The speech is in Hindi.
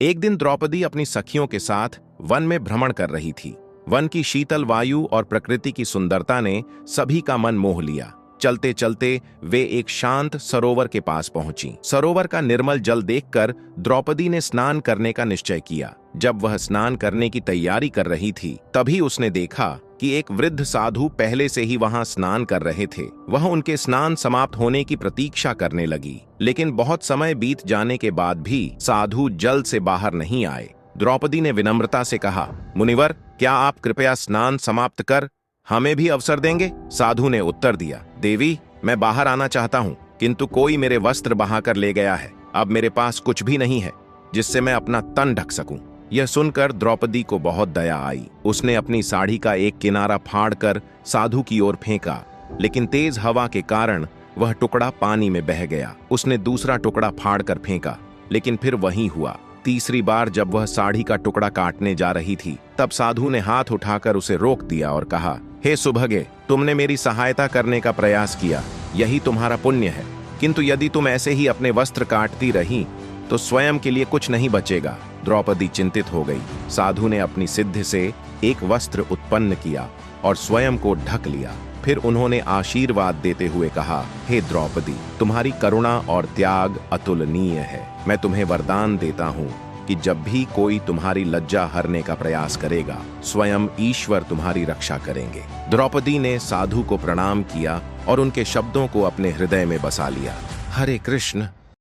एक दिन द्रौपदी अपनी सखियों के साथ वन में भ्रमण कर रही थी। वन की शीतल वायु और प्रकृति की सुंदरता ने सभी का मन मोह लिया। चलते चलते वे एक शांत सरोवर के पास पहुंची। सरोवर का निर्मल जल देखकर द्रौपदी ने स्नान करने का निश्चय किया। जब वह स्नान करने की तैयारी कर रही थी, तभी उसने देखा कि एक वृद्ध साधु पहले से ही वहां स्नान कर रहे थे। वह उनके स्नान समाप्त होने की प्रतीक्षा करने लगी, लेकिन बहुत समय बीत जाने के बाद भी साधु जल से बाहर नहीं आए। द्रौपदी ने विनम्रता से कहा, मुनिवर, क्या आप कृपया स्नान समाप्त कर हमें भी अवसर देंगे? साधु ने उत्तर दिया, देवी, मैं बाहर आना चाहता हूँ, किंतु कोई मेरे वस्त्र बहाकर ले गया है। अब मेरे पास कुछ भी नहीं है जिससे मैं अपना तन ढक सकूं। यह सुनकर द्रौपदी को बहुत दया आई। उसने अपनी साड़ी का एक किनारा फाड़कर साधु की ओर फेंका, लेकिन तेज हवा के कारण वह टुकड़ा पानी में बह गया। उसने दूसरा टुकड़ा फाड़कर फेंका, लेकिन फिर वही हुआ। तीसरी बार जब वह साड़ी का टुकड़ा काटने जा रही थी, तब साधु ने हाथ उठाकर उसे रोक दिया और कहा, हे सुभगे, तुमने मेरी सहायता करने का प्रयास किया, यही तुम्हारा पुण्य है। किंतु यदि तुम ऐसे ही अपने वस्त्र काटती रही तो स्वयं के लिए कुछ नहीं बचेगा। द्रौपदी चिंतित हो गई। साधु ने अपनी सिद्ध से एक वस्त्र उत्पन्न किया और स्वयं को ढक लिया। फिर उन्होंने आशीर्वाद देते हुए कहा, हे द्रौपदी, तुम्हारी करुणा और त्याग अतुलनीय है। मैं तुम्हें वरदान देता हूँ कि जब भी कोई तुम्हारी लज्जा हरने का प्रयास करेगा, स्वयं ईश्वर तुम्हारी रक्षा करेंगे। द्रौपदी ने साधु को प्रणाम किया और उनके शब्दों को अपने हृदय में बसा लिया। हरे कृष्ण।